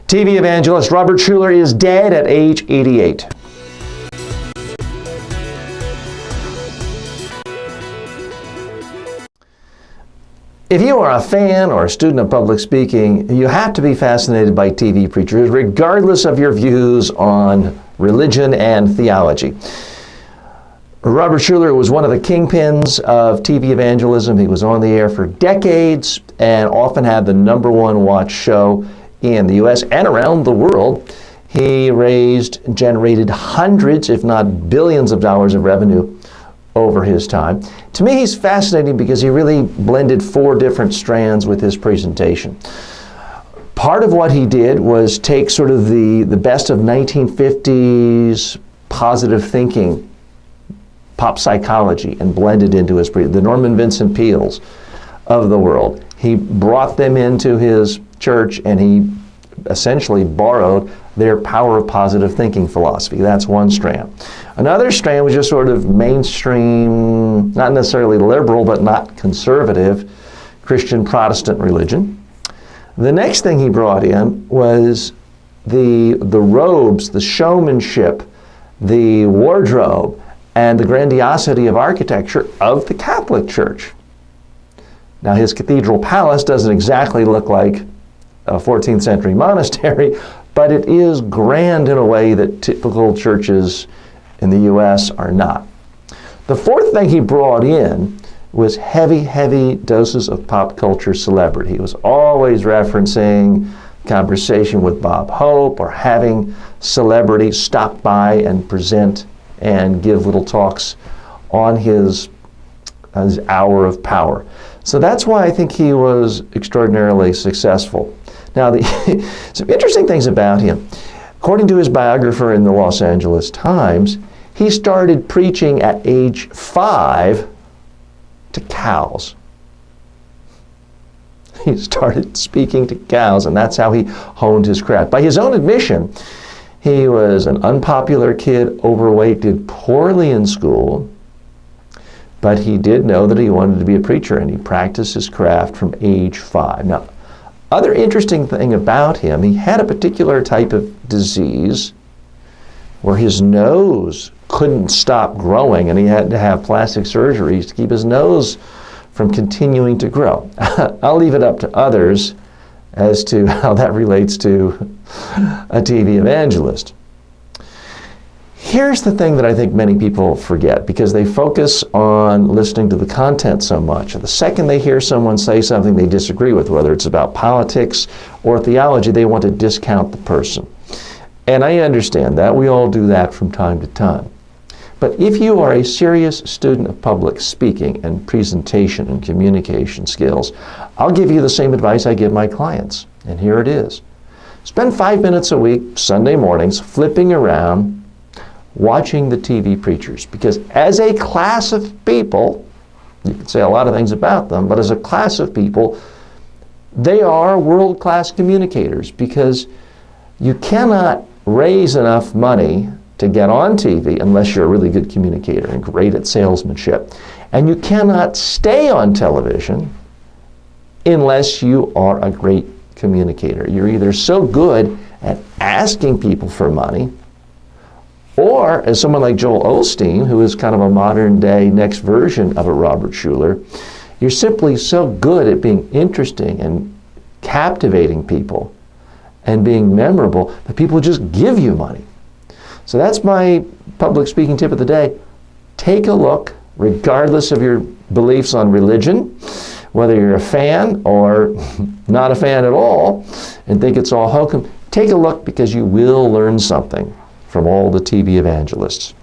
TV evangelist Robert Schuler is dead at age 88. If you are a fan or a student of public speaking, you have to be fascinated by TV preachers, regardless of your views on religion and theology. Robert Schuller was one of the kingpins of TV evangelism. He was on the air for decades and often had the #1 watch show in the U.S. and around the world. He raised and generated hundreds, if not billions of dollars of revenue over his time. To me, he's fascinating because he really blended 4 different strands with his presentation. Part of what he did was take sort of the best of 1950s positive thinking, pop psychology, and blend it into his the Norman Vincent Peales of the world. He brought them into his church and he essentially borrowed their power of positive thinking philosophy. That's one strand. Another strand was just sort of mainstream, not necessarily liberal, but not conservative, Christian Protestant religion. The next thing he brought in was the robes, the showmanship, the wardrobe, and the grandiosity of architecture of the Catholic Church. Now, his cathedral palace doesn't exactly look like a 14th century monastery, but it is grand in a way that typical churches in the U.S. are not. The fourth thing he brought in was heavy doses of pop culture celebrity. He was always referencing conversation with Bob Hope or having celebrities stop by and present and give little talks on his hour of power. So that's why I think he was extraordinarily successful. Now, some interesting things about him. According to his biographer in the Los Angeles Times, he started preaching at age 5 to cows. He started speaking to cows, and that's how he honed his craft. By his own admission, he was an unpopular kid, overweight, did poorly in school, but he did know that he wanted to be a preacher, and he practiced his craft from age 5. Now, other interesting thing about him, he had a particular type of disease where his nose couldn't stop growing, and he had to have plastic surgeries to keep his nose from continuing to grow. I'll leave it up to others as to how that relates to a TV evangelist. Here's the thing that I think many people forget because they focus on listening to the content so much. The second they hear someone say something they disagree with, whether it's about politics or theology, they want to discount the person. And I understand that. We all do that from time to time. But if you are a serious student of public speaking and presentation and communication skills, I'll give you the same advice I give my clients. And here it is. Spend 5 minutes a week, Sunday mornings, flipping around, watching the TV preachers. Because as a class of people, you could say a lot of things about them, but as a class of people, they are world-class communicators because you cannot raise enough money to get on TV unless you're a really good communicator and great at salesmanship. And you cannot stay on television unless you are a great communicator. You're either so good at asking people for money, or as someone like Joel Osteen, who is kind of a modern day next version of a Robert Schuller, you're simply so good at being interesting and captivating people and being memorable that people just give you money. So that's my public speaking tip of the day. Take a look, regardless of your beliefs on religion, whether you're a fan or not a fan at all, and think it's all hokum. Take a look because you will learn something from all the TV evangelists.